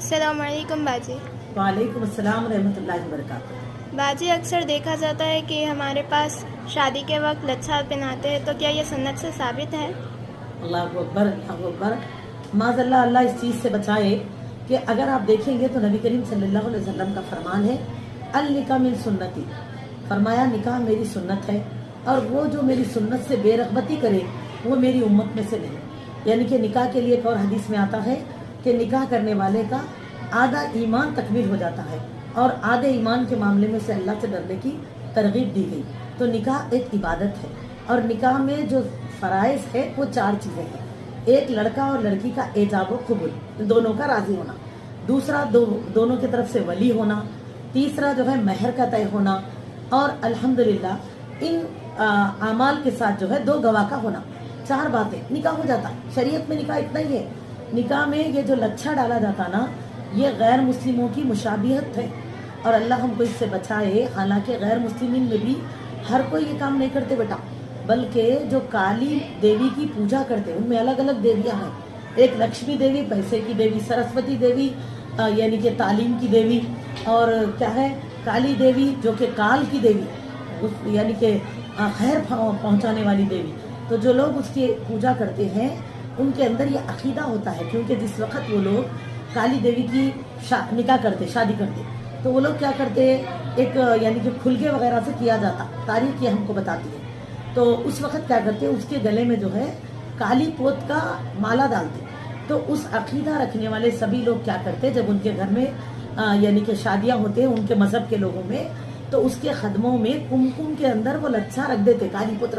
अस्सलाम वालेकुम बाजी। वालेकुम अस्सलाम रहमतुल्लाहि वबरकातुहू। बाजी, अक्सर देखा जाता है कि हमारे पास शादी के वक्त लच्छा पहनाते हैं, तो क्या ये सुन्नत से साबित है? अल्लाहु अकबर, अल्लाहु अकबर। माज़अल्लाह, अल्लाह इस चीज़ से बचाए कि अगर आप देखेंगे तो नबी करीम सल्लल्लाहु अलैहि वसल्लम का फरमान है, अल निकाह मिन सुन्नती, फरमाया निकाह मेरी सुन्नत है और वो जो मेरी सुन्नत से बेरग़बती करे वो मेरी उम्मत में से नहीं। यानी कि निकाह के लिए एक और हदीस में आता है कि निकाह करने वाले का आधा ईमान तकमील हो जाता है और आधे ईमान के मामले में से अल्लाह से डरने की तरगीब दी गई। तो निकाह एक इबादत है और निकाह में जो फ़राइज़ है वो 4 चीज़ें हैं। एक, लड़का और लड़की का एजाब व कबूल, दोनों का राज़ी होना। दूसरा, दोनों की तरफ से वली होना। तीसरा जो है महर का तय होना। और अल्हम्दुलिल्लाह इन आमाल के साथ जो है 2 गवाह का होना। 4 बातें, निकाह हो जाता। शरीयत में निकाह इतना ही है। निकाह में ये जो लच्छा डाला जाता ना, ये गैर मुस्लिमों की मुशाबिहत है और अल्लाह हमको इससे बचाए। हालांकि गैर मुस्लिमीन में भी हर कोई ये काम नहीं करते बेटा, बल्कि जो काली देवी की पूजा करते हैं उनमें अलग अलग देवियां हैं। एक लक्ष्मी देवी पैसे की देवी, सरस्वती देवी यानी कि तालीम की देवी, और क्या है काली देवी जो कि काल की देवी यानी कि खैर पहुंचाने वाली देवी। तो जो लोग उसकी पूजा करते हैं उनके अंदर ये अकीदा होता है, क्योंकि जिस वक्त वो लोग काली देवी की निकाह करते, शादी करते, तो वो लोग क्या करते, एक यानी कि खुलगे वगैरह से किया जाता, तारीख ये हमको बताती है। तो उस वक्त क्या करते, उसके गले में जो है काली पोत का माला डालते। तो उस अकीदा रखने वाले सभी लोग क्या करते, जब उनके घर में यानी कि शादियां होते हैं उनके मजहब के लोगों में, तो उसके खदमों में कुमकुम के अंदर वो लच्छा रख देते, काली पोत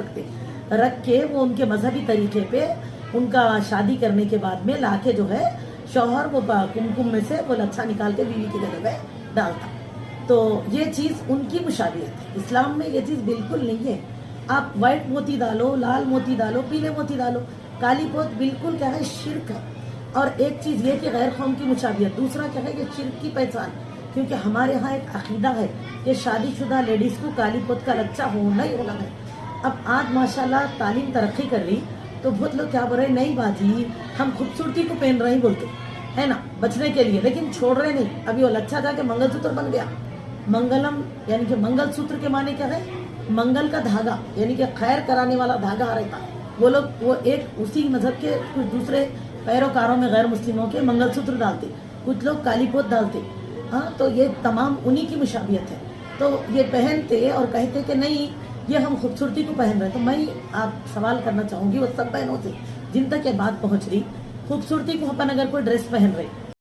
रख के वो उनके मजहबी तरीके पे उनका शादी करने के बाद में लाके जो है शौहर वो कुमकुम में से वो लच्छा निकाल के बीवी के गले में डालता। तो ये चीज़ उनकी मुशाबियत है। इस्लाम में ये चीज़ बिल्कुल नहीं है। आप वाइट मोती डालो, लाल मोती डालो, पीले मोती डालो, काली पोत बिल्कुल क्या है, शिर्क है। और एक चीज़ ये कि गैर कौम की मुशाबियत, दूसरा क्या है, ये शिर्क की पहचान। क्योंकि हमारे यहाँ एक अकीदा है कि शादीशुदा लेडीज़ को काली पोत का लच्छा होना ही होना है। अब आज माशाल्लाह तालीम तरक्की कर रही तो बहुत लोग क्या बोल रहे, नहीं बाजी हम खूबसूरती को पहन रहे ही बोलते है ना, बचने के लिए, लेकिन छोड़ रहे नहीं। अभी वो लच्छा जाके मंगलसूत्र बन गया। मंगलम यानी कि मंगलसूत्र के माने क्या है, मंगल का धागा यानी कि खैर कराने वाला धागा रहता है। वो लोग वो एक उसी मजहब के कुछ दूसरे पैरोकारों में गैर मुस्लिमों के मंगलसूत्र डालते, कुछ लोग काली पोत डालते। हाँ, तो ये तमाम उन्हीं की मुशाबियत है। तो ये पहनते और कहते कि नहीं ये हम खूबसूरती को पहन रहे। तो मैं आप सवाल करना चाहूँगी वो सब बहनों से जिन तक ये बात पहुँच रही, खूबसूरती को अपन अगर कोई ड्रेस पहन रहे